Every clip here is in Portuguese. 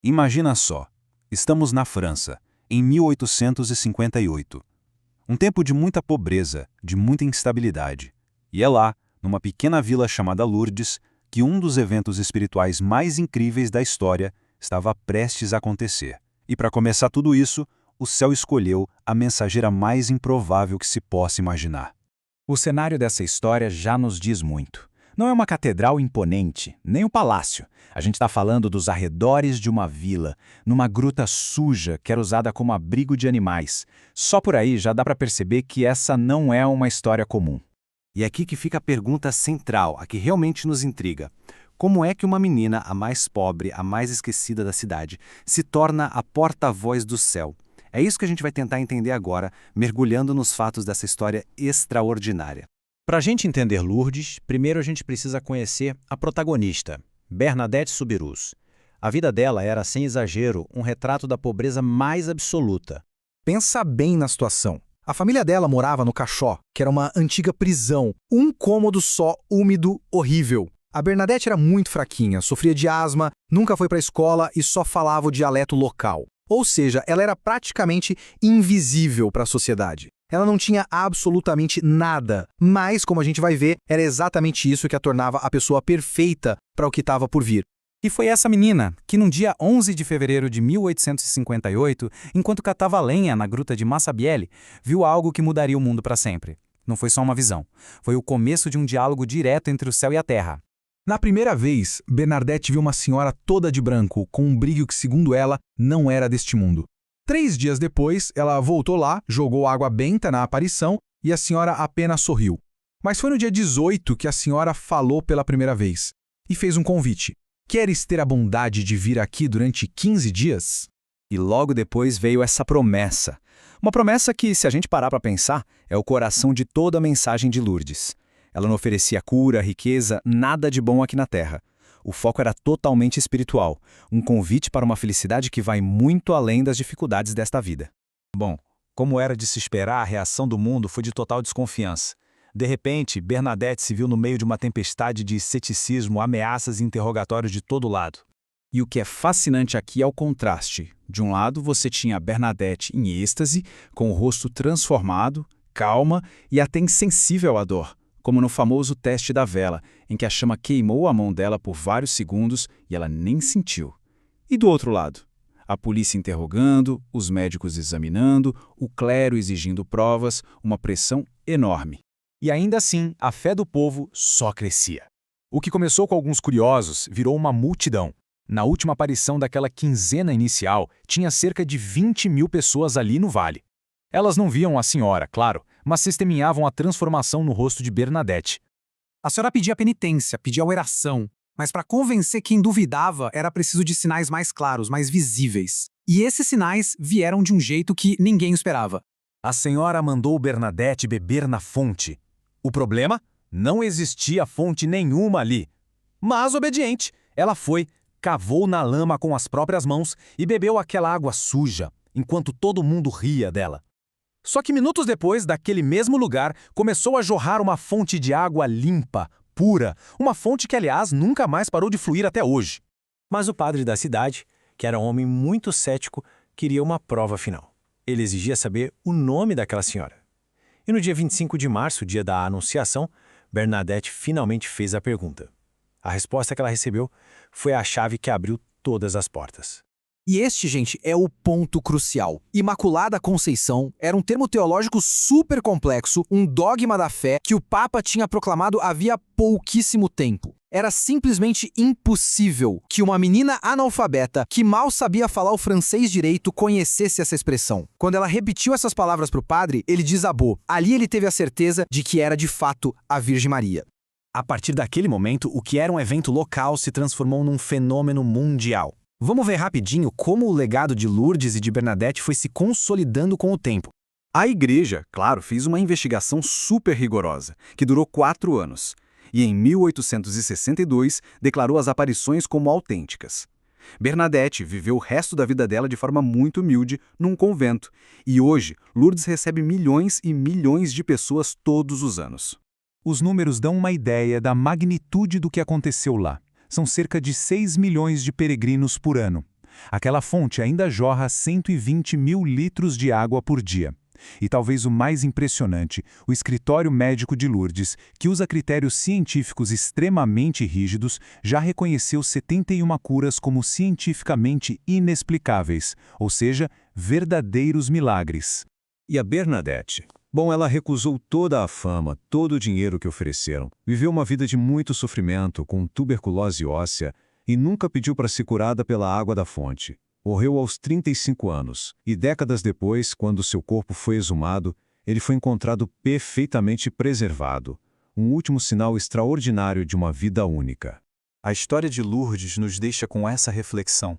Imagina só, estamos na França, em 1858. Um tempo de muita pobreza, de muita instabilidade. E é lá, numa pequena vila chamada Lourdes, que um dos eventos espirituais mais incríveis da história estava prestes a acontecer. E para começar tudo isso, o céu escolheu a mensageira mais improvável que se possa imaginar. O cenário dessa história já nos diz muito. Não é uma catedral imponente, nem um palácio. A gente está falando dos arredores de uma vila, numa gruta suja que era usada como abrigo de animais. Só por aí já dá para perceber que essa não é uma história comum. E é aqui que fica a pergunta central, a que realmente nos intriga. Como é que uma menina, a mais pobre, a mais esquecida da cidade, se torna a porta-voz do céu? É isso que a gente vai tentar entender agora, mergulhando nos fatos dessa história extraordinária. Para a gente entender Lourdes, primeiro a gente precisa conhecer a protagonista, Bernadette Soubirous. A vida dela era, sem exagero, um retrato da pobreza mais absoluta. Pensa bem na situação. A família dela morava no Cachó, que era uma antiga prisão, um cômodo só, úmido, horrível. A Bernadette era muito fraquinha, sofria de asma, nunca foi para a escola e só falava o dialeto local. Ou seja, ela era praticamente invisível para a sociedade. Ela não tinha absolutamente nada, mas, como a gente vai ver, era exatamente isso que a tornava a pessoa perfeita para o que estava por vir. E foi essa menina que, no dia 11 de fevereiro de 1858, enquanto catava lenha na gruta de Massabielle, viu algo que mudaria o mundo para sempre. Não foi só uma visão. Foi o começo de um diálogo direto entre o céu e a terra. Na primeira vez, Bernadette viu uma senhora toda de branco, com um brilho que, segundo ela, não era deste mundo. 3 dias depois, ela voltou lá, jogou água benta na aparição e a senhora apenas sorriu. Mas foi no dia 18 que a senhora falou pela primeira vez e fez um convite. Queres ter a bondade de vir aqui durante 15 dias? E logo depois veio essa promessa. Uma promessa que, se a gente parar para pensar, é o coração de toda a mensagem de Lourdes. Ela não oferecia cura, riqueza, nada de bom aqui na Terra. O foco era totalmente espiritual, um convite para uma felicidade que vai muito além das dificuldades desta vida. Bom, como era de se esperar, a reação do mundo foi de total desconfiança. De repente, Bernadette se viu no meio de uma tempestade de ceticismo, ameaças e interrogatórios de todo lado. E o que é fascinante aqui é o contraste. De um lado, você tinha a Bernadette em êxtase, com o rosto transformado, calma e até insensível à dor, como no famoso teste da vela, em que a chama queimou a mão dela por vários segundos e ela nem sentiu. E do outro lado, a polícia interrogando, os médicos examinando, o clero exigindo provas, uma pressão enorme. E ainda assim, a fé do povo só crescia. O que começou com alguns curiosos virou uma multidão. Na última aparição daquela quinzena inicial, tinha cerca de 20.000 pessoas ali no vale. Elas não viam a senhora, claro, mas testemunhavam a transformação no rosto de Bernadette. A senhora pedia penitência, pedia oração, mas para convencer quem duvidava era preciso de sinais mais claros, mais visíveis. E esses sinais vieram de um jeito que ninguém esperava. A senhora mandou Bernadette beber na fonte. O problema? Não existia fonte nenhuma ali. Mas, obediente, ela foi, cavou na lama com as próprias mãos e bebeu aquela água suja, enquanto todo mundo ria dela. Só que minutos depois, daquele mesmo lugar, começou a jorrar uma fonte de água limpa, pura, uma fonte que, aliás, nunca mais parou de fluir até hoje. Mas o padre da cidade, que era um homem muito cético, queria uma prova final. Ele exigia saber o nome daquela senhora. E no dia 25 de março, dia da Anunciação, Bernadette finalmente fez a pergunta. A resposta que ela recebeu foi a chave que abriu todas as portas. E este, gente, é o ponto crucial. Imaculada Conceição era um termo teológico super complexo, um dogma da fé que o Papa tinha proclamado havia pouquíssimo tempo. Era simplesmente impossível que uma menina analfabeta, que mal sabia falar o francês direito, conhecesse essa expressão. Quando ela repetiu essas palavras para o padre, ele desabou. Ali ele teve a certeza de que era de fato a Virgem Maria. A partir daquele momento, o que era um evento local se transformou num fenômeno mundial. Vamos ver rapidinho como o legado de Lourdes e de Bernadette foi se consolidando com o tempo. A igreja, claro, fez uma investigação super rigorosa, que durou 4 anos. E em 1862 declarou as aparições como autênticas. Bernadette viveu o resto da vida dela de forma muito humilde num convento. E hoje, Lourdes recebe milhões e milhões de pessoas todos os anos. Os números dão uma ideia da magnitude do que aconteceu lá. São cerca de 6 milhões de peregrinos por ano. Aquela fonte ainda jorra 120 mil litros de água por dia. E talvez o mais impressionante, o Escritório Médico de Lourdes, que usa critérios científicos extremamente rígidos, já reconheceu 71 curas como cientificamente inexplicáveis, ou seja, verdadeiros milagres. E a Bernadette? Bom, ela recusou toda a fama, todo o dinheiro que ofereceram, viveu uma vida de muito sofrimento, com tuberculose óssea, e nunca pediu para ser curada pela água da fonte. Morreu aos 35 anos, e décadas depois, quando seu corpo foi exumado, ele foi encontrado perfeitamente preservado. Um último sinal extraordinário de uma vida única. A história de Lourdes nos deixa com essa reflexão.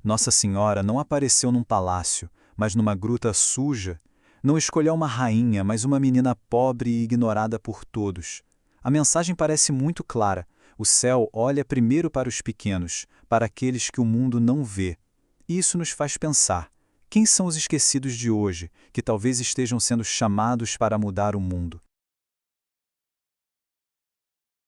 Nossa Senhora não apareceu num palácio, mas numa gruta suja. Não escolheu uma rainha, mas uma menina pobre e ignorada por todos. A mensagem parece muito clara. O céu olha primeiro para os pequenos, para aqueles que o mundo não vê. E isso nos faz pensar, quem são os esquecidos de hoje, que talvez estejam sendo chamados para mudar o mundo?